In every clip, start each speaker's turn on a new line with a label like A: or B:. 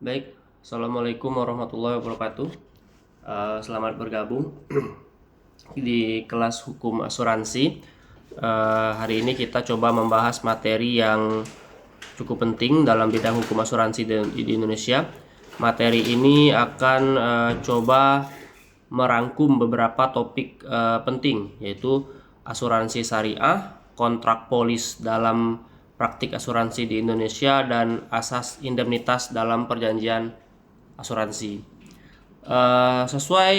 A: Baik, Assalamualaikum warahmatullahi wabarakatuh. Selamat bergabung di kelas hukum asuransi. Hari ini kita coba membahas materi yang cukup penting dalam bidang hukum asuransi di Indonesia. Materi ini akan coba merangkum beberapa topik penting, yaitu asuransi syariah, kontrak polis dalam praktik asuransi di Indonesia, dan asas indemnitas dalam perjanjian asuransi. Sesuai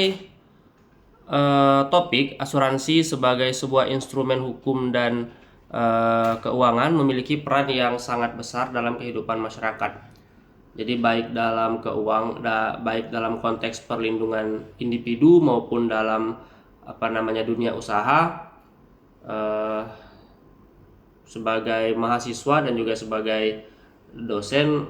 A: topik, asuransi sebagai sebuah instrumen hukum dan keuangan memiliki peran yang sangat besar dalam kehidupan masyarakat. Jadi baik dalam konteks perlindungan individu maupun dalam dunia usaha. Sebagai mahasiswa dan juga sebagai dosen,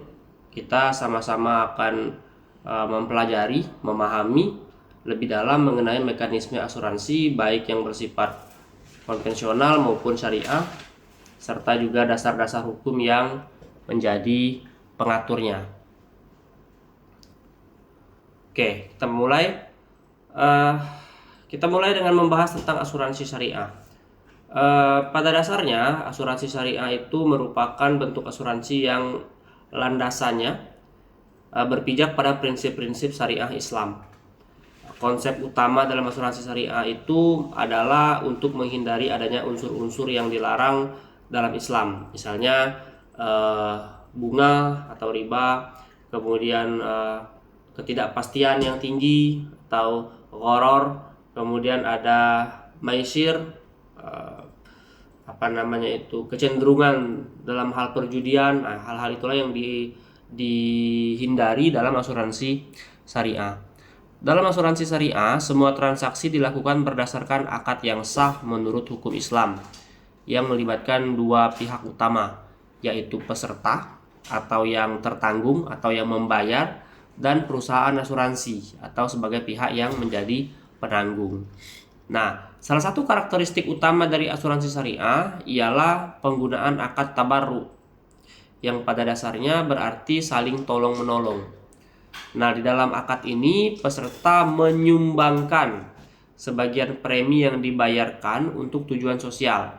A: kita sama-sama akan mempelajari, memahami lebih dalam mengenai mekanisme asuransi baik yang bersifat konvensional maupun syariah, serta juga dasar-dasar hukum yang menjadi pengaturnya. Oke, kita mulai dengan membahas tentang asuransi syariah. Pada dasarnya, asuransi syariah itu merupakan bentuk asuransi yang landasannya berpijak pada prinsip-prinsip syariah Islam. Konsep utama dalam asuransi syariah itu adalah untuk menghindari adanya unsur-unsur yang dilarang dalam Islam, misalnya bunga atau riba, kemudian ketidakpastian yang tinggi atau gharar, kemudian ada maisir, kecenderungan dalam hal perjudian. Hal-hal itulah yang dihindari dalam asuransi syariah. Dalam asuransi syariah, semua transaksi dilakukan berdasarkan akad yang sah menurut hukum Islam yang melibatkan dua pihak utama, yaitu peserta atau yang tertanggung atau yang membayar, dan perusahaan asuransi atau sebagai pihak yang menjadi penanggung. Nah, salah satu karakteristik utama dari asuransi syariah ialah penggunaan akad tabarru, yang pada dasarnya berarti saling tolong-menolong. Nah, di dalam akad ini peserta menyumbangkan sebagian premi yang dibayarkan untuk tujuan sosial,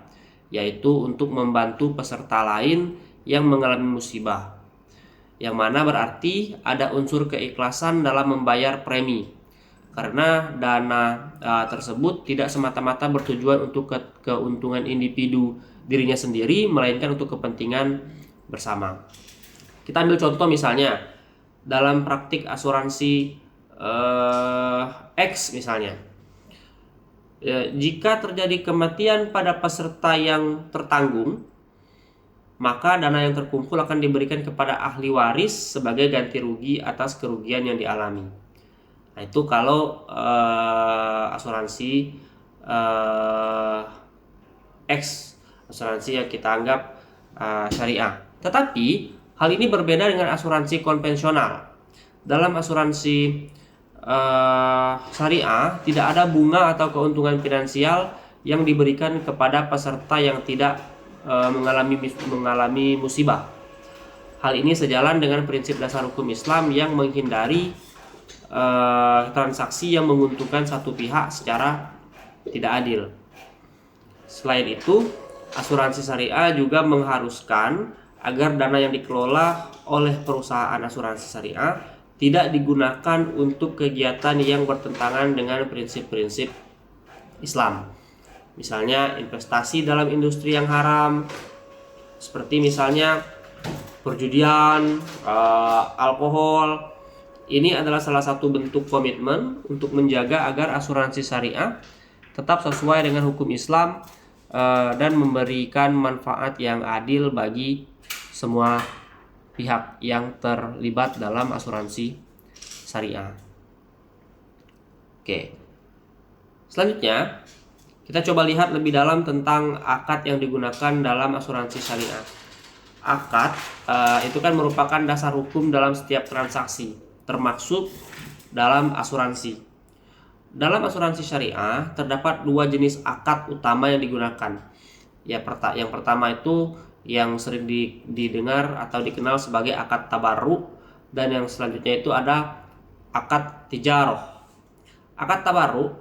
A: yaitu untuk membantu peserta lain yang mengalami musibah, yang mana berarti ada unsur keikhlasan dalam membayar premi, karena dana tersebut tidak semata-mata bertujuan untuk keuntungan individu dirinya sendiri, melainkan untuk kepentingan bersama. Kita ambil contoh misalnya dalam praktik asuransi X misalnya. Jika terjadi kematian pada peserta yang tertanggung, maka dana yang terkumpul akan diberikan kepada ahli waris sebagai ganti rugi atas kerugian yang dialami. Nah, itu kalau asuransi X, asuransi yang kita anggap syariah. Tetapi hal ini berbeda dengan asuransi konvensional. Dalam asuransi syariah tidak ada bunga atau keuntungan finansial yang diberikan kepada peserta yang tidak mengalami musibah. Hal ini sejalan dengan prinsip dasar hukum Islam yang menghindari transaksi yang menguntungkan satu pihak secara tidak adil. Selain itu, asuransi syariah juga mengharuskan agar dana yang dikelola oleh perusahaan asuransi syariah tidak digunakan untuk kegiatan yang bertentangan dengan prinsip-prinsip Islam. Misalnya investasi dalam industri yang haram, seperti misalnya perjudian, alkohol. Ini adalah salah satu bentuk komitmen untuk menjaga agar asuransi syariah tetap sesuai dengan hukum Islam dan memberikan manfaat yang adil bagi semua pihak yang terlibat dalam asuransi syariah. Oke. Selanjutnya, kita coba lihat lebih dalam tentang akad yang digunakan dalam asuransi syariah. Akad itu kan merupakan dasar hukum dalam setiap transaksi, termasuk dalam asuransi. Dalam asuransi syariah terdapat dua jenis akad utama yang digunakan. Yang pertama itu yang sering didengar atau dikenal sebagai akad tabarru, Dan yang selanjutnya itu ada akad tijaroh. Akad tabarruk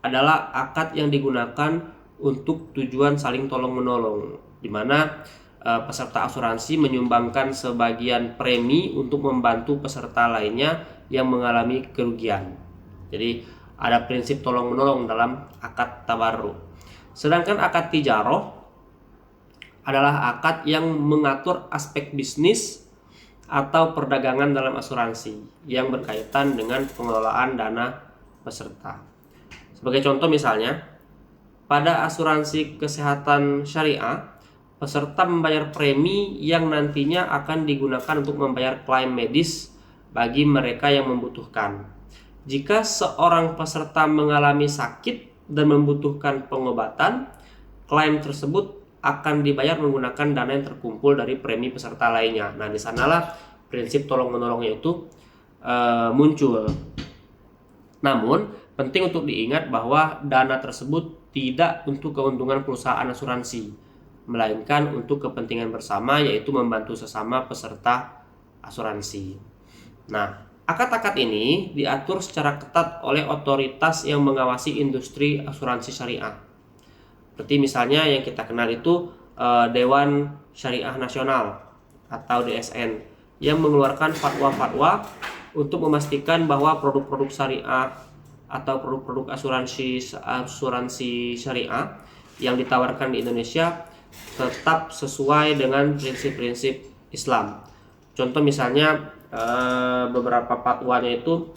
A: adalah akad yang digunakan untuk tujuan saling tolong-menolong, di mana peserta asuransi menyumbangkan sebagian premi untuk membantu peserta lainnya yang mengalami kerugian. Jadi ada prinsip tolong-menolong dalam akad tabarruk. Sedangkan akad tijaroh adalah akad yang mengatur aspek bisnis atau perdagangan dalam asuransi yang berkaitan dengan pengelolaan dana peserta. Sebagai contoh misalnya, pada asuransi kesehatan syariah, peserta membayar premi yang nantinya akan digunakan untuk membayar klaim medis bagi mereka yang membutuhkan. Jika seorang peserta mengalami sakit dan membutuhkan pengobatan, klaim tersebut akan dibayar menggunakan dana yang terkumpul dari premi peserta lainnya. Nah, di sanalah prinsip tolong-menolongnya itu muncul. Namun, penting untuk diingat bahwa dana tersebut tidak untuk keuntungan perusahaan asuransi, melainkan untuk kepentingan bersama, yaitu membantu sesama peserta asuransi. Nah, akad-akad ini diatur secara ketat oleh otoritas yang mengawasi industri asuransi syariah. Seperti misalnya yang kita kenal itu Dewan Syariah Nasional atau DSN yang mengeluarkan fatwa-fatwa untuk memastikan bahwa produk-produk syariah atau produk-produk asuransi syariah yang ditawarkan di Indonesia tetap sesuai dengan prinsip-prinsip Islam. Contoh misalnya beberapa fatwanya itu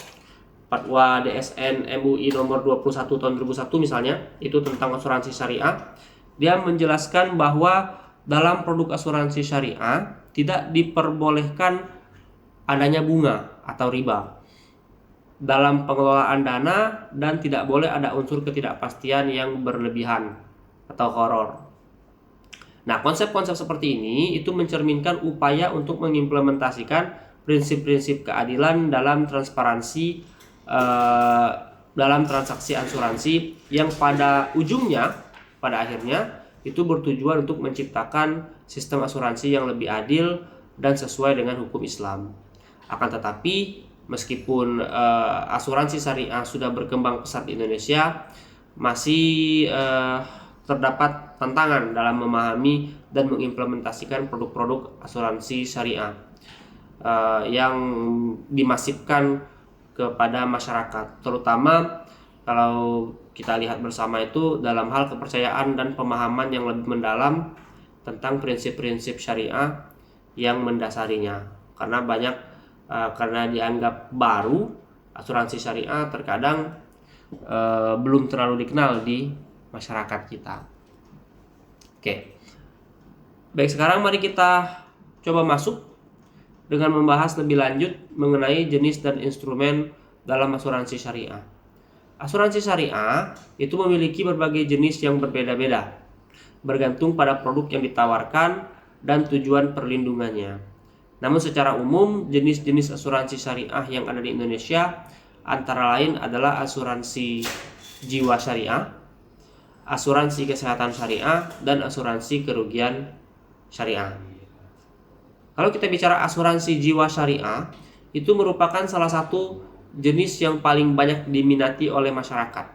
A: Fatwa DSN MUI nomor 21 tahun 2001 misalnya, itu tentang asuransi syariah. Dia menjelaskan bahwa dalam produk asuransi syariah tidak diperbolehkan adanya bunga atau riba dalam pengelolaan dana, dan tidak boleh ada unsur ketidakpastian yang berlebihan atau horor. Nah, konsep-konsep seperti ini itu mencerminkan upaya untuk mengimplementasikan prinsip-prinsip keadilan dalam transparansi dalam transaksi asuransi yang pada ujungnya, pada akhirnya itu bertujuan untuk menciptakan sistem asuransi yang lebih adil dan sesuai dengan hukum Islam. Akan tetapi meskipun asuransi syariah sudah berkembang pesat di Indonesia, masih terdapat tantangan dalam memahami dan mengimplementasikan produk-produk asuransi syariah yang dimasifkan kepada masyarakat, terutama kalau kita lihat bersama itu dalam hal kepercayaan dan pemahaman yang lebih mendalam tentang prinsip-prinsip syariah yang mendasarinya. Karena dianggap baru, asuransi syariah terkadang belum terlalu dikenal di masyarakat kita. Oke. Baik, sekarang mari kita coba masuk dengan membahas lebih lanjut mengenai jenis dan instrumen dalam asuransi syariah. Asuransi syariah itu memiliki berbagai jenis yang berbeda-beda, bergantung pada produk yang ditawarkan dan tujuan perlindungannya. Namun secara umum, jenis-jenis asuransi syariah yang ada di Indonesia antara lain adalah asuransi jiwa syariah, asuransi kesehatan syariah, dan asuransi kerugian syariah. Kalau kita bicara asuransi jiwa syariah, itu merupakan salah satu jenis yang paling banyak diminati oleh masyarakat.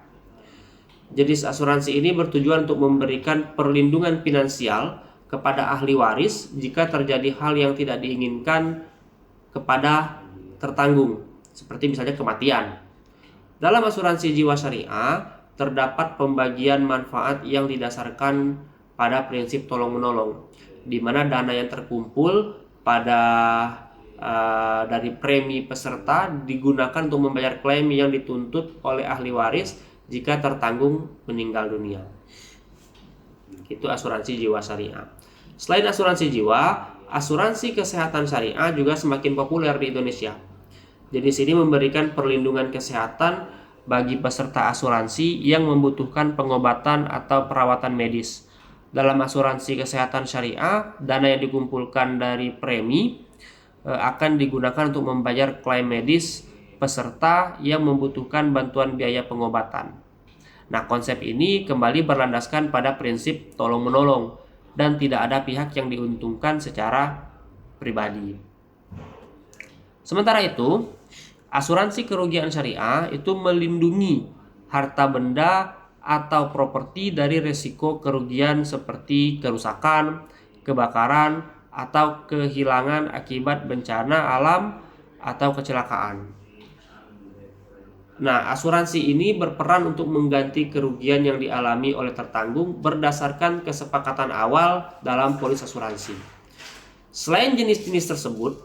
A: Jenis asuransi ini bertujuan untuk memberikan perlindungan finansial kepada ahli waris jika terjadi hal yang tidak diinginkan kepada tertanggung, seperti misalnya kematian. Dalam asuransi jiwa syariah, terdapat pembagian manfaat yang didasarkan pada prinsip tolong-menolong, di mana dana yang terkumpul dari premi peserta digunakan untuk membayar klaim yang dituntut oleh ahli waris jika tertanggung meninggal dunia. Itu asuransi jiwa syariah. Selain asuransi jiwa, asuransi kesehatan syariah juga semakin populer di Indonesia. Jadi sini memberikan perlindungan kesehatan bagi peserta asuransi yang membutuhkan pengobatan atau perawatan medis. Dalam asuransi kesehatan syariah, dana yang dikumpulkan dari premi akan digunakan untuk membayar klaim medis peserta yang membutuhkan bantuan biaya pengobatan. Nah, konsep ini kembali berlandaskan pada prinsip tolong-menolong dan tidak ada pihak yang diuntungkan secara pribadi. Sementara itu, asuransi kerugian syariah itu melindungi harta benda atau properti dari risiko kerugian seperti kerusakan, kebakaran, atau kehilangan akibat bencana alam atau kecelakaan. Nah, asuransi ini berperan untuk mengganti kerugian yang dialami oleh tertanggung berdasarkan kesepakatan awal dalam polis asuransi. Selain jenis-jenis tersebut,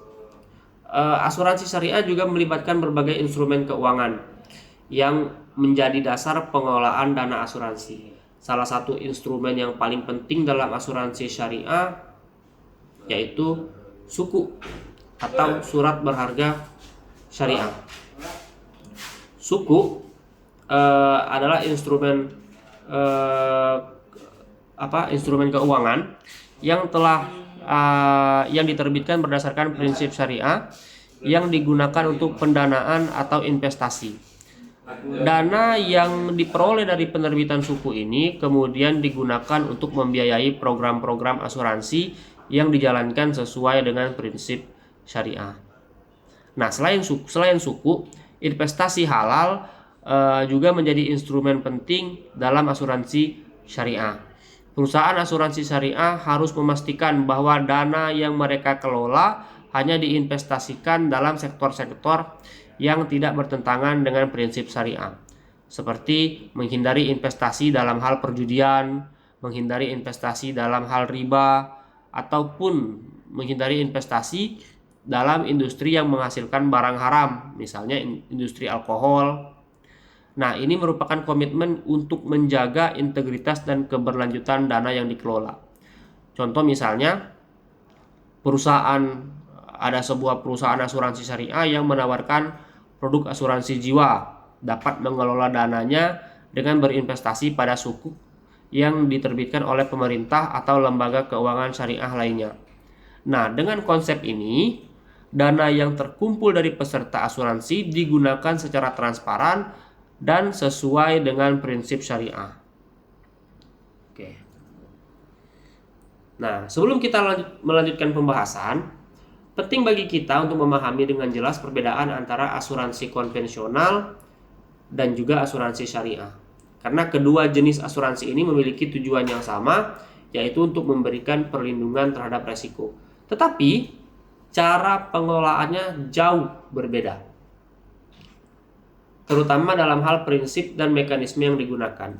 A: asuransi syariah juga melibatkan berbagai instrumen keuangan yang menjadi dasar pengelolaan dana asuransi. Salah satu instrumen yang paling penting dalam asuransi syariah yaitu suku atau surat berharga syariah. Suku adalah instrumen instrumen keuangan yang yang diterbitkan berdasarkan prinsip syariah yang digunakan untuk pendanaan atau investasi. Dana yang diperoleh dari penerbitan suku ini kemudian digunakan untuk membiayai program-program asuransi yang dijalankan sesuai dengan prinsip syariah. Nah, selain suku, investasi halal juga menjadi instrumen penting dalam asuransi syariah. Perusahaan asuransi syariah harus memastikan bahwa dana yang mereka kelola hanya diinvestasikan dalam sektor-sektor yang tidak bertentangan dengan prinsip syariah, seperti menghindari investasi dalam hal perjudian, menghindari investasi dalam hal riba, ataupun menghindari investasi dalam industri yang menghasilkan barang haram, misalnya industri alkohol. Nah, ini merupakan komitmen untuk menjaga integritas dan keberlanjutan dana yang dikelola. Contoh misalnya, ada sebuah perusahaan asuransi syariah yang menawarkan produk asuransi jiwa, dapat mengelola dananya dengan berinvestasi pada sukuk yang diterbitkan oleh pemerintah atau lembaga keuangan syariah lainnya. Nah, dengan konsep ini, dana yang terkumpul dari peserta asuransi digunakan secara transparan dan sesuai dengan prinsip syariah. Oke. Nah, sebelum kita melanjutkan pembahasan, penting bagi kita untuk memahami dengan jelas perbedaan antara asuransi konvensional dan juga asuransi syariah. Karena kedua jenis asuransi ini memiliki tujuan yang sama, yaitu untuk memberikan perlindungan terhadap resiko. Tetapi, cara pengelolaannya jauh berbeda, terutama dalam hal prinsip dan mekanisme yang digunakan.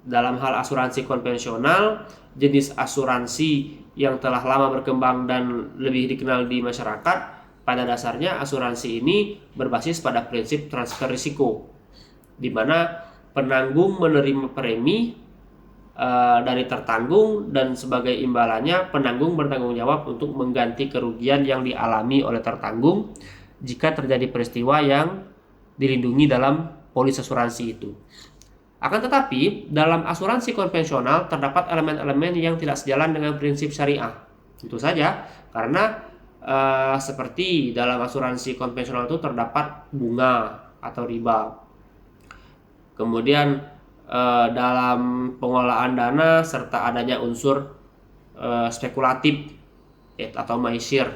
A: Dalam hal asuransi konvensional, jenis asuransi yang telah lama berkembang dan lebih dikenal di masyarakat, pada dasarnya asuransi ini berbasis pada prinsip transfer risiko, di mana penanggung menerima premi dari tertanggung dan sebagai imbalannya penanggung bertanggung jawab untuk mengganti kerugian yang dialami oleh tertanggung jika terjadi peristiwa yang dilindungi dalam polis asuransi itu. Akan tetapi, dalam asuransi konvensional terdapat elemen-elemen yang tidak sejalan dengan prinsip syariah. Tentu saja, karena seperti dalam asuransi konvensional itu terdapat bunga atau riba. Kemudian dalam pengelolaan dana serta adanya unsur spekulatif atau maisir.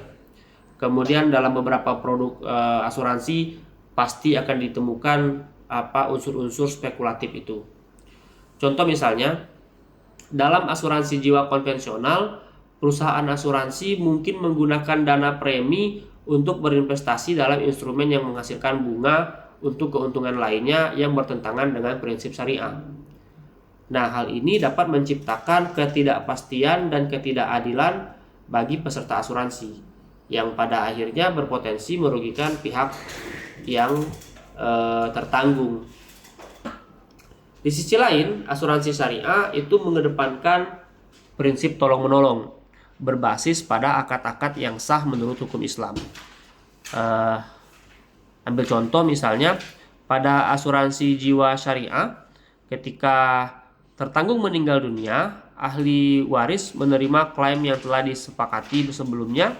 A: Kemudian dalam beberapa produk asuransi pasti akan ditemukan unsur-unsur spekulatif itu. Contoh misalnya, dalam asuransi jiwa konvensional, perusahaan asuransi mungkin menggunakan dana premi untuk berinvestasi dalam instrumen yang menghasilkan bunga untuk keuntungan lainnya yang bertentangan dengan prinsip syariah. Nah, hal ini dapat menciptakan ketidakpastian dan ketidakadilan bagi peserta asuransi, yang pada akhirnya berpotensi merugikan pihak yang tertanggung. Di sisi lain, asuransi syariah itu mengedepankan prinsip tolong-menolong berbasis pada akad-akad yang sah menurut hukum Islam. Ambil contoh misalnya pada asuransi jiwa syariah, ketika tertanggung meninggal dunia, ahli waris menerima klaim yang telah disepakati sebelumnya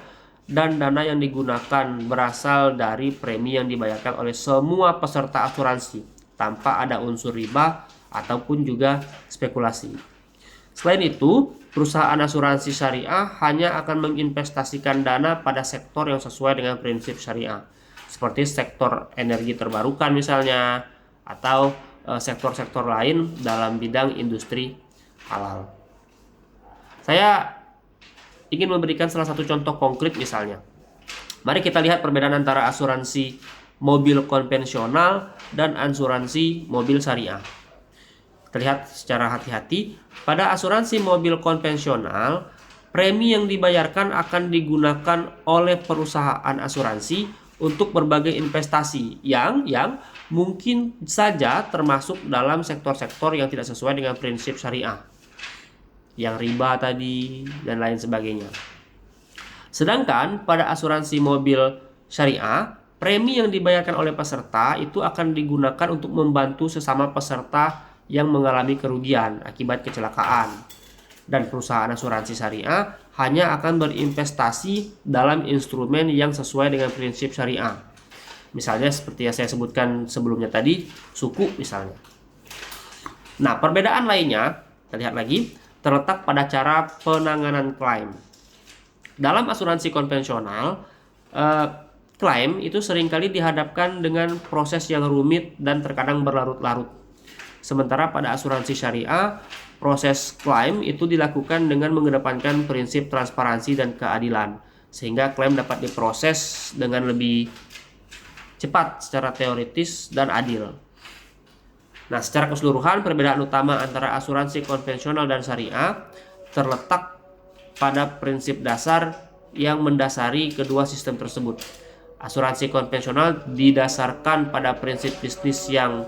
A: dan dana yang digunakan berasal dari premi yang dibayarkan oleh semua peserta asuransi tanpa ada unsur riba ataupun juga spekulasi. Selain itu, Perusahaan asuransi syariah hanya akan menginvestasikan dana pada sektor yang sesuai dengan prinsip syariah, seperti sektor energi terbarukan misalnya, atau sektor-sektor lain dalam bidang industri halal. Saya ingin memberikan salah satu contoh konkret misalnya. Mari kita lihat perbedaan antara asuransi mobil konvensional dan asuransi mobil syariah. Terlihat secara hati-hati, pada asuransi mobil konvensional, premi yang dibayarkan akan digunakan oleh perusahaan asuransi untuk berbagai investasi yang mungkin saja termasuk dalam sektor-sektor yang tidak sesuai dengan prinsip syariah, yang riba tadi dan lain sebagainya. Sedangkan pada asuransi mobil syariah, premi yang dibayarkan oleh peserta itu akan digunakan untuk membantu sesama peserta yang mengalami kerugian akibat kecelakaan. Dan perusahaan asuransi syariah hanya akan berinvestasi dalam instrumen yang sesuai dengan prinsip syariah. Misalnya seperti yang saya sebutkan sebelumnya tadi, suku misalnya. Nah, perbedaan lainnya, kita lihat lagi, terletak pada cara penanganan klaim. Dalam asuransi konvensional, klaim itu seringkali dihadapkan dengan proses yang rumit dan terkadang berlarut-larut. Sementara pada asuransi syariah, proses klaim itu dilakukan dengan mengedepankan prinsip transparansi dan keadilan, sehingga klaim dapat diproses dengan lebih cepat secara teoritis dan adil. Nah, secara keseluruhan perbedaan utama antara asuransi konvensional dan syariah terletak pada prinsip dasar yang mendasari kedua sistem tersebut. Asuransi konvensional didasarkan pada prinsip bisnis yang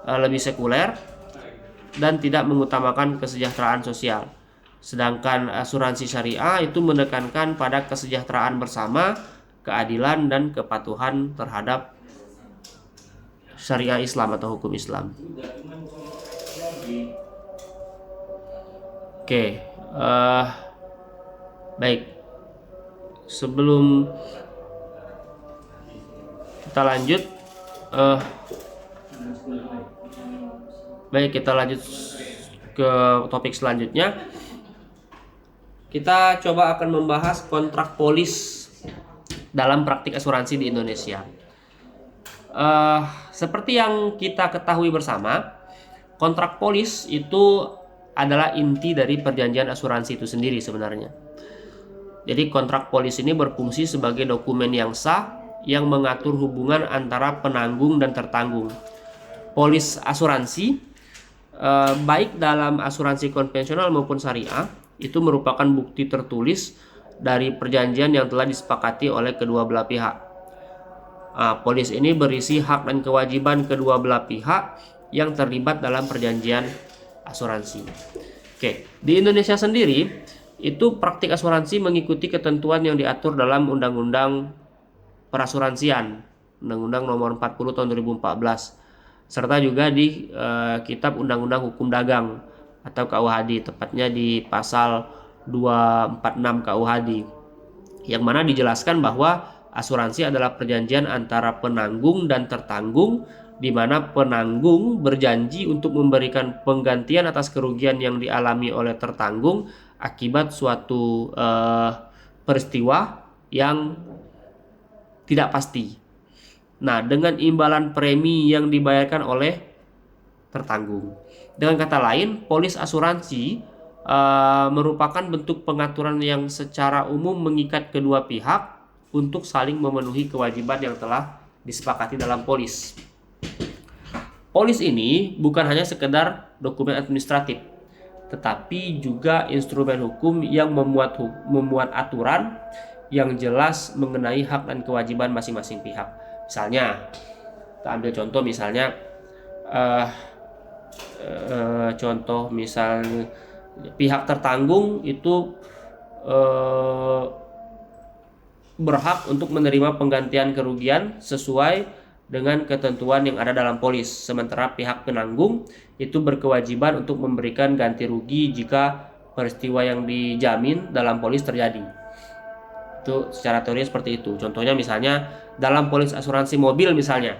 A: lebih sekuler dan tidak mengutamakan kesejahteraan sosial. Sedangkan asuransi syariah itu menekankan pada kesejahteraan bersama, keadilan dan kepatuhan terhadap syariah Islam atau hukum Islam. Oke, baik. Sebelum kita lanjut, baik, kita lanjut ke topik selanjutnya. Kita coba akan membahas kontrak polis dalam praktik asuransi di Indonesia. Seperti yang kita ketahui bersama, kontrak polis itu adalah inti dari perjanjian asuransi itu sendiri sebenarnya. Jadi kontrak polis ini berfungsi sebagai dokumen yang sah yang mengatur hubungan antara penanggung dan tertanggung. Polis asuransi, baik dalam asuransi konvensional maupun syariah, itu merupakan bukti tertulis dari perjanjian yang telah disepakati oleh kedua belah pihak. Polis ini berisi hak dan kewajiban kedua belah pihak yang terlibat dalam perjanjian asuransi. Oke, di Indonesia sendiri itu praktik asuransi mengikuti ketentuan yang diatur dalam Undang-Undang Perasuransian, Undang-Undang Nomor 40 Tahun 2014, serta juga di Kitab Undang-Undang Hukum Dagang atau KUHD, tepatnya di pasal 246 KUHD, yang mana dijelaskan bahwa asuransi adalah perjanjian antara penanggung dan tertanggung, di mana penanggung berjanji untuk memberikan penggantian atas kerugian yang dialami oleh tertanggung akibat suatu peristiwa yang tidak pasti. Nah, dengan imbalan premi yang dibayarkan oleh tertanggung. Dengan kata lain, polis asuransi merupakan bentuk pengaturan yang secara umum mengikat kedua pihak untuk saling memenuhi kewajiban yang telah disepakati dalam polis. Polis ini bukan hanya sekedar dokumen administratif, tetapi juga instrumen hukum yang memuat aturan yang jelas mengenai hak dan kewajiban masing-masing pihak. Misalnya, kita ambil contoh misalnya, pihak tertanggung itu berhak untuk menerima penggantian kerugian sesuai dengan ketentuan yang ada dalam polis. Sementara pihak penanggung itu berkewajiban untuk memberikan ganti rugi jika peristiwa yang dijamin dalam polis terjadi. Itu secara teori seperti itu. Contohnya misalnya dalam polis asuransi mobil misalnya,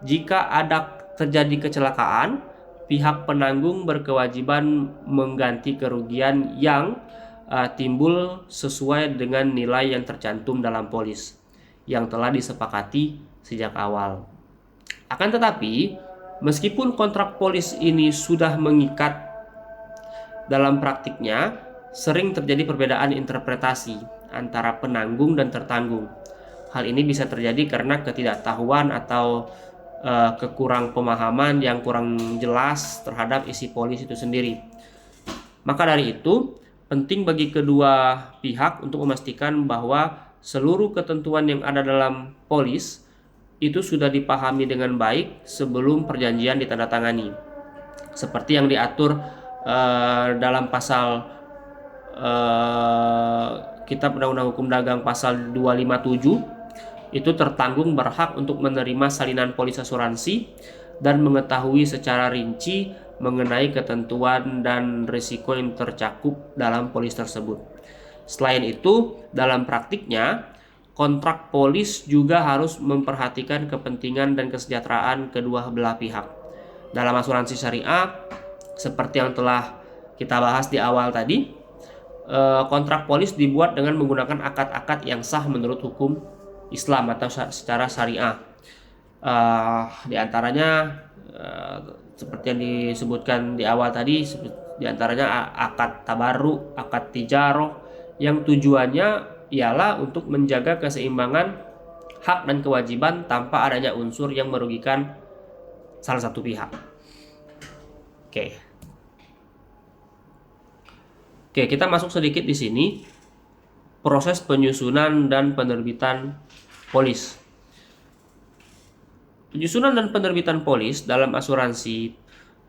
A: jika ada terjadi kecelakaan, pihak penanggung berkewajiban mengganti kerugian yang timbul sesuai dengan nilai yang tercantum dalam polis yang telah disepakati sejak awal. Akan tetapi, meskipun kontrak polis ini sudah mengikat, dalam praktiknya sering terjadi perbedaan interpretasi antara penanggung dan tertanggung. Hal ini bisa terjadi karena ketidaktahuan atau kekurang pemahaman yang kurang jelas terhadap isi polis itu sendiri. Maka dari itu, penting bagi kedua pihak untuk memastikan bahwa seluruh ketentuan yang ada dalam polis itu sudah dipahami dengan baik sebelum perjanjian ditandatangani. Seperti yang diatur dalam pasal Kitab Undang-Undang Hukum Dagang pasal 257, itu tertanggung berhak untuk menerima salinan polis asuransi dan mengetahui secara rinci mengenai ketentuan dan risiko yang tercakup dalam polis tersebut. Selain itu, dalam praktiknya, kontrak polis juga harus memperhatikan kepentingan dan kesejahteraan kedua belah pihak. Dalam asuransi syariah, seperti yang telah kita bahas di awal tadi, kontrak polis dibuat dengan menggunakan akad-akad yang sah menurut hukum Islam atau secara syariah. Di antaranya seperti yang disebutkan di awal tadi, di antaranya akad tabarruk, akad tijaroh, yang tujuannya ialah untuk menjaga keseimbangan hak dan kewajiban tanpa adanya unsur yang merugikan salah satu pihak. Oke, kita masuk sedikit di sini proses penyusunan dan penerbitan polis. Penyusunan dan penerbitan polis dalam asuransi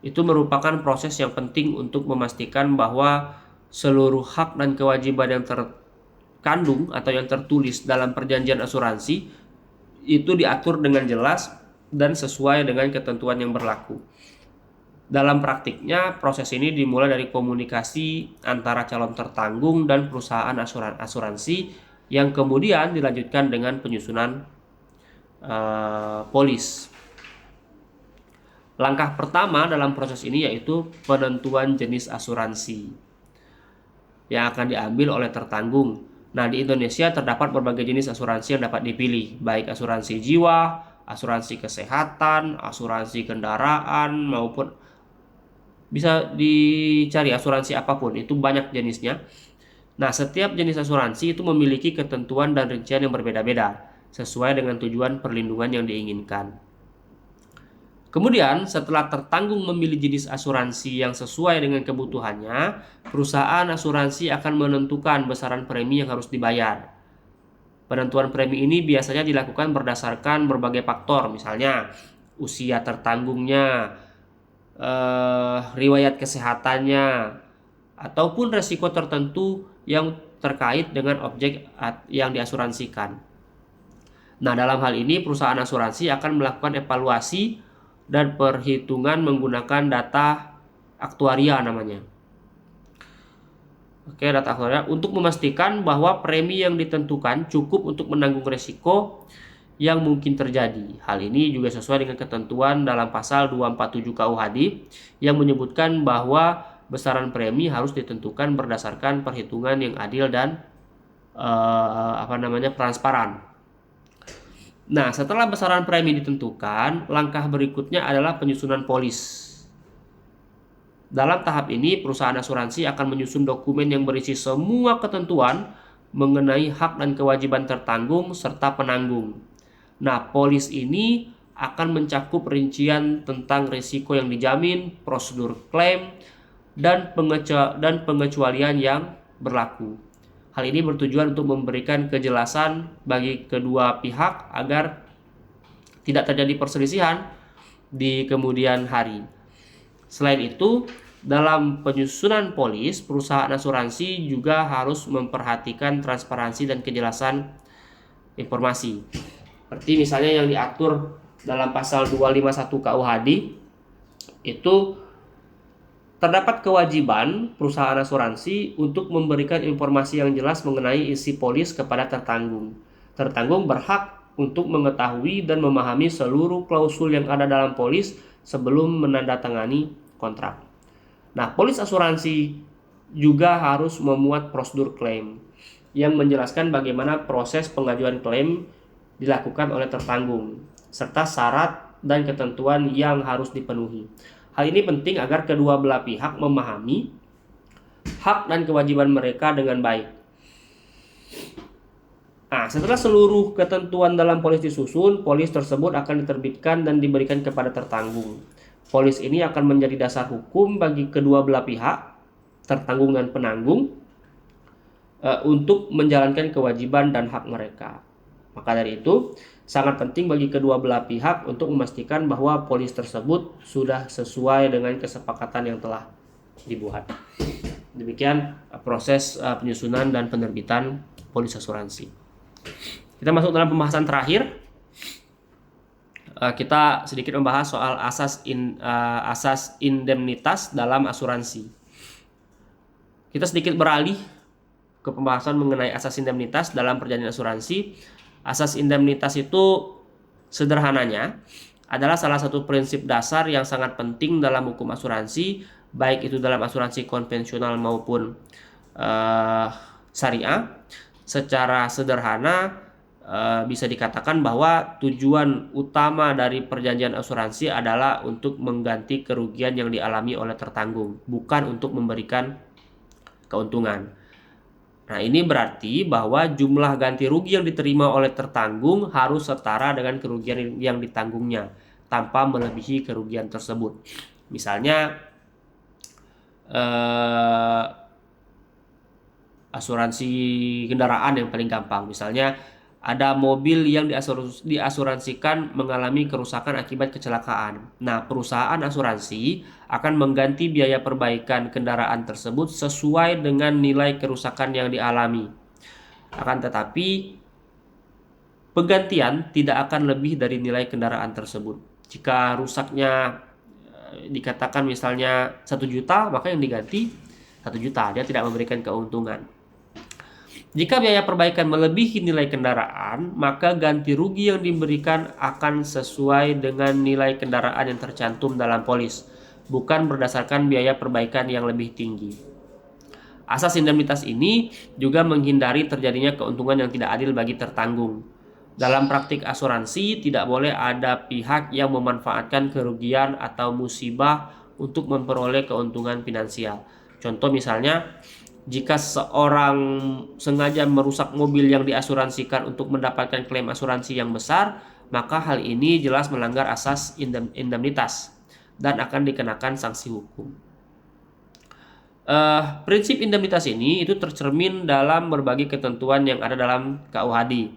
A: itu merupakan proses yang penting untuk memastikan bahwa seluruh hak dan kewajiban yang terkandung atau yang tertulis dalam perjanjian asuransi itu diatur dengan jelas dan sesuai dengan ketentuan yang berlaku. Dalam praktiknya, proses ini dimulai dari komunikasi antara calon tertanggung dan perusahaan asuransi yang kemudian dilanjutkan dengan penyusunan polis. Langkah pertama dalam proses ini yaitu penentuan jenis asuransi yang akan diambil oleh tertanggung. Nah, di Indonesia terdapat berbagai jenis asuransi yang dapat dipilih, baik asuransi jiwa, asuransi kesehatan, asuransi kendaraan, maupun bisa dicari asuransi apapun, itu banyak jenisnya. Nah, setiap jenis asuransi itu memiliki ketentuan dan rincian yang berbeda-beda sesuai dengan tujuan perlindungan yang diinginkan. Kemudian, setelah tertanggung memilih jenis asuransi yang sesuai dengan kebutuhannya, perusahaan asuransi akan menentukan besaran premi yang harus dibayar. Penentuan premi ini biasanya dilakukan berdasarkan berbagai faktor, misalnya usia tertanggungnya, riwayat kesehatannya, ataupun resiko tertentu yang terkait dengan objek yang diasuransikan. Nah, dalam hal ini perusahaan asuransi akan melakukan evaluasi dan perhitungan menggunakan data aktuaria namanya. Data aktuaria untuk memastikan bahwa premi yang ditentukan cukup untuk menanggung resiko yang mungkin terjadi. Hal ini juga sesuai dengan ketentuan dalam pasal 247 KUHD yang menyebutkan bahwa besaran premi harus ditentukan berdasarkan perhitungan yang adil dan transparan. Nah, setelah besaran premi ditentukan, langkah berikutnya adalah penyusunan polis. Dalam tahap ini, perusahaan asuransi akan menyusun dokumen yang berisi semua ketentuan mengenai hak dan kewajiban tertanggung serta penanggung. Nah, polis ini akan mencakup rincian tentang risiko yang dijamin, prosedur klaim, dan pengecualian yang berlaku. Hal ini bertujuan untuk memberikan kejelasan bagi kedua pihak agar tidak terjadi perselisihan di kemudian hari. Selain itu, dalam penyusunan polis, perusahaan asuransi juga harus memperhatikan transparansi dan kejelasan informasi. Seperti misalnya yang diatur dalam pasal 251 KUHD, itu terdapat kewajiban perusahaan asuransi untuk memberikan informasi yang jelas mengenai isi polis kepada tertanggung. Tertanggung berhak untuk mengetahui dan memahami seluruh klausul yang ada dalam polis sebelum menandatangani kontrak. Nah, polis asuransi juga harus memuat prosedur klaim yang menjelaskan bagaimana proses pengajuan klaim dilakukan oleh tertanggung, serta syarat dan ketentuan yang harus dipenuhi. Hal ini penting agar kedua belah pihak memahami hak dan kewajiban mereka dengan baik. Nah, setelah seluruh ketentuan dalam polis disusun, polis tersebut akan diterbitkan dan diberikan kepada tertanggung. Polis ini akan menjadi dasar hukum bagi kedua belah pihak, tertanggung dan penanggung, untuk menjalankan kewajiban dan hak mereka. Maka dari itu, sangat penting bagi kedua belah pihak untuk memastikan bahwa polis tersebut sudah sesuai dengan kesepakatan yang telah dibuat. Demikian proses penyusunan dan penerbitan polis asuransi. Kita masuk dalam pembahasan terakhir. Kita sedikit membahas soal asas indemnitas dalam asuransi. Kita sedikit beralih ke pembahasan mengenai asas indemnitas dalam perjanjian asuransi. Asas indemnitas itu sederhananya adalah salah satu prinsip dasar yang sangat penting dalam hukum asuransi, baik itu dalam asuransi konvensional maupun syariah. Secara sederhana bisa dikatakan bahwa tujuan utama dari perjanjian asuransi adalah untuk mengganti kerugian yang dialami oleh tertanggung, bukan untuk memberikan keuntungan. Nah, ini berarti bahwa jumlah ganti rugi yang diterima oleh tertanggung harus setara dengan kerugian yang ditanggungnya, tanpa melebihi kerugian tersebut. Misalnya, asuransi kendaraan yang paling gampang. Misalnya, ada mobil yang diasuransikan mengalami kerusakan akibat kecelakaan. Nah, perusahaan asuransi akan mengganti biaya perbaikan kendaraan tersebut sesuai dengan nilai kerusakan yang dialami. Akan tetapi, penggantian tidak akan lebih dari nilai kendaraan tersebut. Jika rusaknya dikatakan misalnya 1 juta, maka yang diganti 1 juta. Dia tidak memberikan keuntungan. Jika biaya perbaikan melebihi nilai kendaraan, maka ganti rugi yang diberikan akan sesuai dengan nilai kendaraan yang tercantum dalam polis, bukan berdasarkan biaya perbaikan yang lebih tinggi. Asas indemnitas ini juga menghindari terjadinya keuntungan yang tidak adil bagi tertanggung. Dalam praktik asuransi, tidak boleh ada pihak yang memanfaatkan kerugian atau musibah untuk memperoleh keuntungan finansial. Contoh misalnya, jika seorang sengaja merusak mobil yang diasuransikan untuk mendapatkan klaim asuransi yang besar, maka hal ini jelas melanggar asas indemnitas dan akan dikenakan sanksi hukum. Prinsip indemnitas ini itu tercermin dalam berbagai ketentuan yang ada dalam KUHD.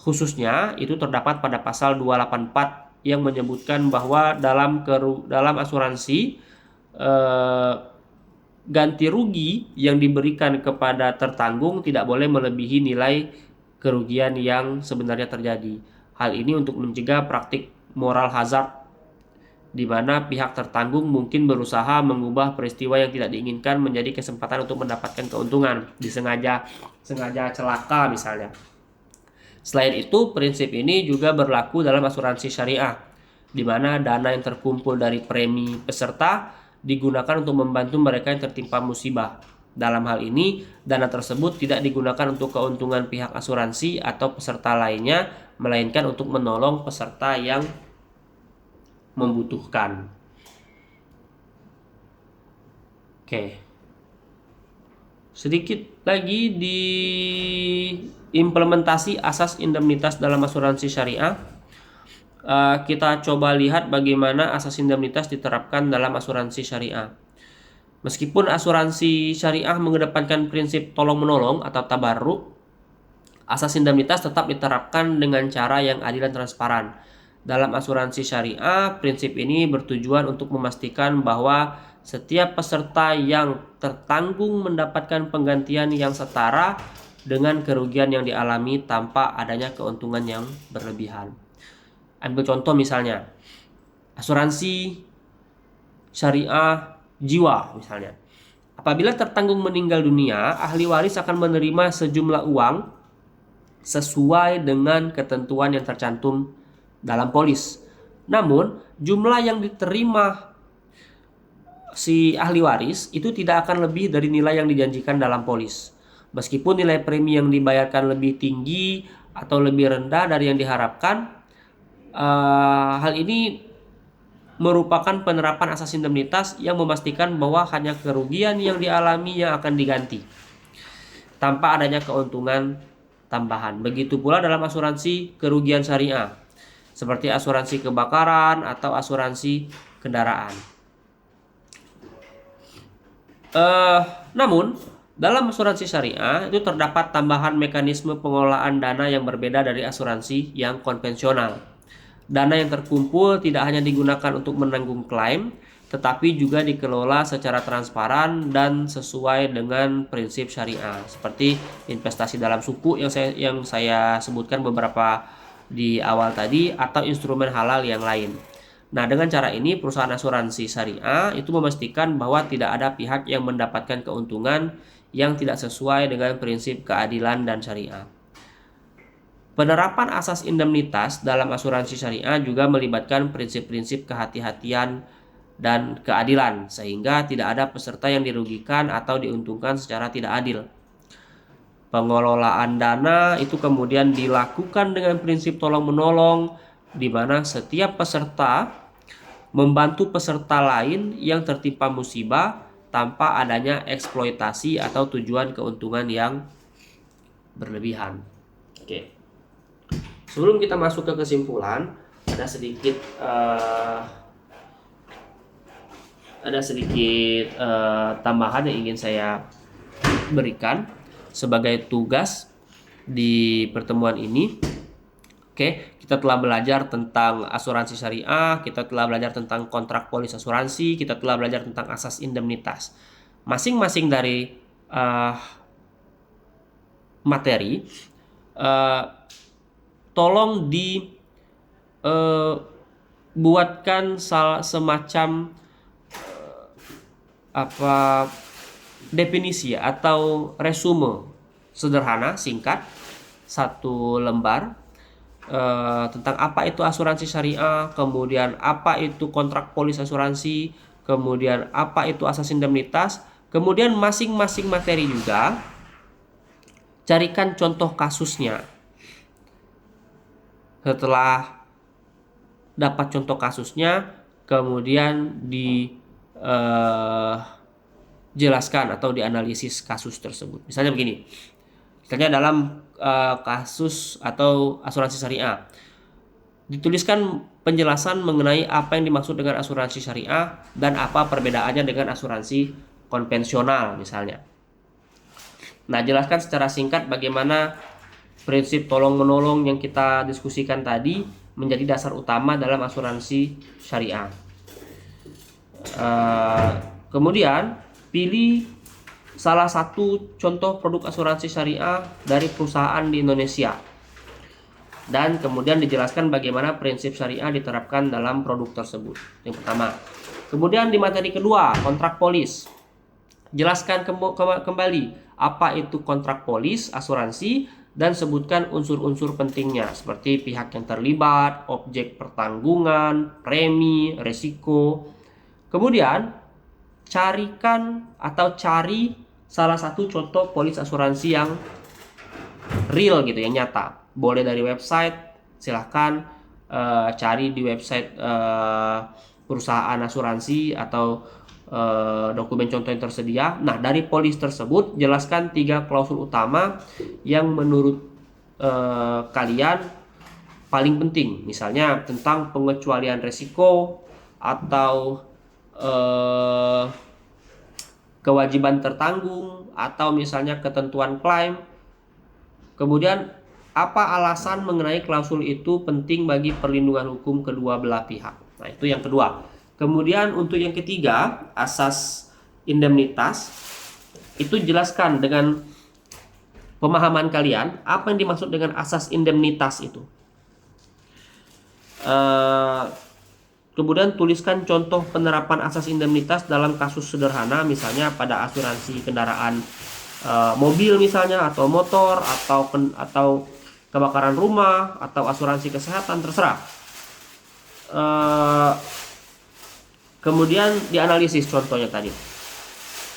A: Khususnya itu terdapat pada pasal 284 yang menyebutkan bahwa dalam asuransi ganti rugi yang diberikan kepada tertanggung tidak boleh melebihi nilai kerugian yang sebenarnya terjadi. Hal ini untuk mencegah praktik moral hazard, di mana pihak tertanggung mungkin berusaha mengubah peristiwa yang tidak diinginkan menjadi kesempatan untuk mendapatkan keuntungan, sengaja celaka misalnya. Selain itu, prinsip ini juga berlaku dalam asuransi syariah, di mana dana yang terkumpul dari premi peserta digunakan untuk membantu mereka yang tertimpa musibah. Dalam hal ini, dana tersebut tidak digunakan untuk keuntungan pihak asuransi atau peserta lainnya, melainkan untuk menolong peserta yang membutuhkan. Oke. Sedikit lagi di implementasi asas indemnitas dalam asuransi syariah. Kita coba lihat bagaimana asas indemnitas diterapkan dalam asuransi syariah. Meskipun asuransi syariah mengedepankan prinsip tolong-menolong atau tabarruk, asas indemnitas tetap diterapkan dengan cara yang adil dan transparan. Dalam asuransi syariah, prinsip ini bertujuan untuk memastikan bahwa setiap peserta yang tertanggung mendapatkan penggantian yang setara dengan kerugian yang dialami tanpa adanya keuntungan yang berlebihan. Ambil contoh misalnya, asuransi syariah jiwa misalnya. Apabila tertanggung meninggal dunia, ahli waris akan menerima sejumlah uang sesuai dengan ketentuan yang tercantum dalam polis. Namun, jumlah yang diterima si ahli waris itu tidak akan lebih dari nilai yang dijanjikan dalam polis. Meskipun nilai premi yang dibayarkan lebih tinggi atau lebih rendah dari yang diharapkan, hal ini merupakan penerapan asas indemnitas yang memastikan bahwa hanya kerugian yang dialami yang akan diganti, tanpa adanya keuntungan tambahan. Begitu pula dalam asuransi kerugian syariah, seperti asuransi kebakaran atau asuransi kendaraan. Namun, dalam asuransi syariah itu terdapat tambahan mekanisme pengelolaan dana yang berbeda dari asuransi yang konvensional. Dana yang terkumpul tidak hanya digunakan untuk menanggung klaim, tetapi juga dikelola secara transparan dan sesuai dengan prinsip syariah, seperti investasi dalam suku yang saya sebutkan beberapa di awal tadi, atau instrumen halal yang lain. Nah, dengan cara ini perusahaan asuransi syariah itu memastikan bahwa tidak ada pihak yang mendapatkan keuntungan yang tidak sesuai dengan prinsip keadilan dan syariah. Penerapan asas indemnitas dalam asuransi syariah juga melibatkan prinsip-prinsip kehati-hatian dan keadilan, sehingga tidak ada peserta yang dirugikan atau diuntungkan secara tidak adil. Pengelolaan dana itu kemudian dilakukan dengan prinsip tolong-menolong, di mana setiap peserta membantu peserta lain yang tertimpa musibah tanpa adanya eksploitasi atau tujuan keuntungan yang berlebihan. Oke. Sebelum kita masuk ke kesimpulan, ada sedikit tambahan yang ingin saya berikan sebagai tugas di pertemuan ini. Oke, kita telah belajar tentang asuransi syariah, kita telah belajar tentang kontrak polis asuransi, kita telah belajar tentang asas indemnitas. Masing-masing dari materi tolong dibuatkan semacam definisi atau resume sederhana, singkat, satu lembar, tentang apa itu asuransi syariah, kemudian apa itu kontrak polis asuransi, kemudian apa itu asas indemnitas, kemudian masing-masing materi juga carikan contoh kasusnya. Setelah dapat contoh kasusnya, kemudian dijelaskan atau dianalisis kasus tersebut. Misalnya begini, misalnya dalam kasus atau asuransi syariah, dituliskan penjelasan mengenai apa yang dimaksud dengan asuransi syariah dan apa perbedaannya dengan asuransi konvensional misalnya. Nah, jelaskan secara singkat bagaimana prinsip tolong-menolong yang kita diskusikan tadi menjadi dasar utama dalam asuransi syariah. Kemudian pilih salah satu contoh produk asuransi syariah dari perusahaan di Indonesia, dan kemudian dijelaskan bagaimana prinsip syariah diterapkan dalam produk tersebut. Yang pertama. Kemudian di materi kedua, kontrak polis. Jelaskan kembali apa itu kontrak polis asuransi dan sebutkan unsur-unsur pentingnya seperti pihak yang terlibat, objek pertanggungan, premi, resiko. Kemudian cari salah satu contoh polis asuransi yang real gitu, yang nyata. Boleh dari website, silahkan cari di website perusahaan asuransi atau dokumen contoh yang tersedia. Nah, dari polis tersebut jelaskan 3 klausul utama yang menurut kalian paling penting, misalnya tentang pengecualian resiko atau kewajiban tertanggung atau misalnya ketentuan klaim. Kemudian apa alasan mengenai klausul itu penting bagi perlindungan hukum kedua belah pihak. Nah, itu yang kedua. Kemudian untuk yang ketiga, asas indemnitas, itu jelaskan dengan pemahaman kalian apa yang dimaksud dengan asas indemnitas itu. Kemudian tuliskan contoh penerapan asas indemnitas dalam kasus sederhana, misalnya pada asuransi kendaraan mobil misalnya, atau motor, atau kebakaran rumah, atau asuransi kesehatan, terserah. kemudian dianalisis contohnya tadi.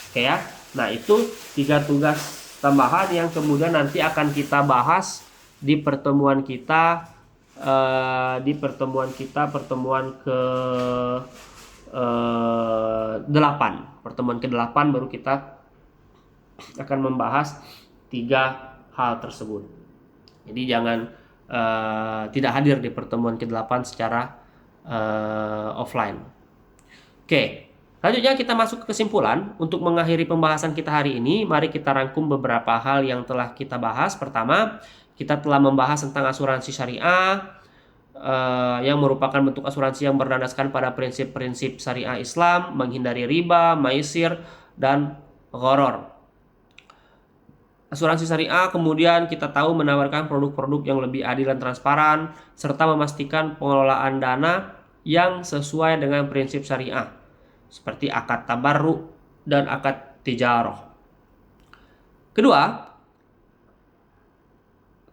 A: Oke ya. Nah, itu 3 tugas tambahan yang kemudian nanti akan kita bahas di pertemuan kita pertemuan ke 8. Pertemuan ke-8 baru kita akan membahas 3 hal tersebut. Jadi jangan tidak hadir di pertemuan ke-8 secara offline. Oke, selanjutnya kita masuk ke kesimpulan. Untuk mengakhiri pembahasan kita hari ini, mari kita rangkum beberapa hal yang telah kita bahas. Pertama, kita telah membahas tentang asuransi syariah, yang merupakan bentuk asuransi yang berdasarkan pada prinsip-prinsip syariah Islam, menghindari riba, maisir, dan gharar. Asuransi syariah kemudian kita tahu menawarkan produk-produk yang lebih adil dan transparan, serta memastikan pengelolaan dana yang sesuai dengan prinsip syariah, seperti akad tabarruk dan akad tijarah. Kedua,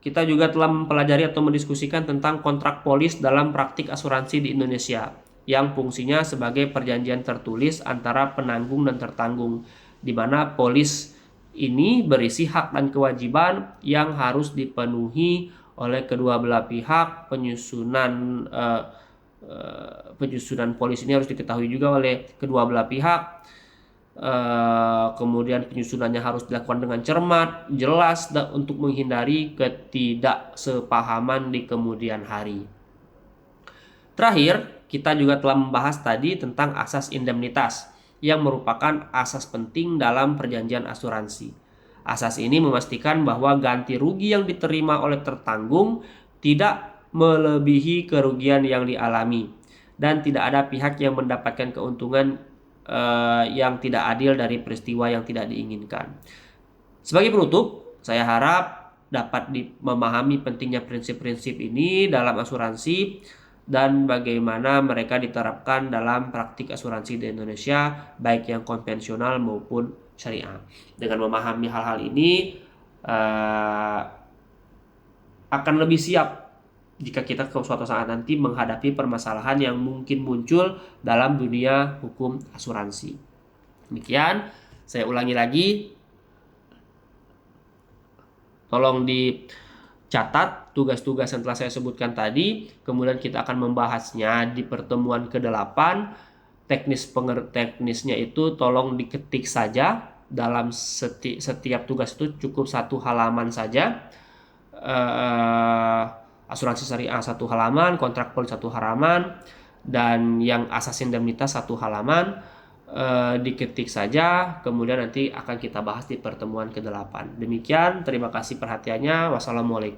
A: kita juga telah mempelajari atau mendiskusikan tentang kontrak polis dalam praktik asuransi di Indonesia, yang fungsinya sebagai perjanjian tertulis antara penanggung dan tertanggung, di mana polis ini berisi hak dan kewajiban yang harus dipenuhi oleh kedua belah pihak. Penyusunan polis ini harus diketahui juga oleh kedua belah pihak. Kemudian penyusunannya harus dilakukan dengan cermat, jelas, dan untuk menghindari ketidaksepahaman di kemudian hari. Terakhir, kita juga telah membahas tadi tentang asas indemnitas, yang merupakan asas penting dalam perjanjian asuransi. Asas ini memastikan bahwa ganti rugi yang diterima oleh tertanggung tidak melebihi kerugian yang dialami, dan tidak ada pihak yang mendapatkan keuntungan yang tidak adil dari peristiwa yang tidak diinginkan. Sebagai penutup, saya harap dapat memahami pentingnya prinsip-prinsip ini dalam asuransi dan bagaimana mereka diterapkan dalam praktik asuransi di Indonesia, baik yang konvensional maupun syariah. Dengan memahami hal-hal ini, akan lebih siap jika kita suatu saat nanti menghadapi permasalahan yang mungkin muncul dalam dunia hukum asuransi. Demikian, saya ulangi lagi, tolong dicatat tugas-tugas yang telah saya sebutkan tadi, kemudian kita akan membahasnya di pertemuan ke-8. Teknisnya itu tolong diketik saja, dalam setiap tugas itu cukup 1 halaman saja. Asuransi syariah 1 halaman, kontrak polis 1 halaman, dan yang asas indemnitas 1 halaman. Diketik saja, kemudian nanti akan kita bahas di pertemuan ke-8. Demikian, terima kasih perhatiannya. Wassalamualaikum.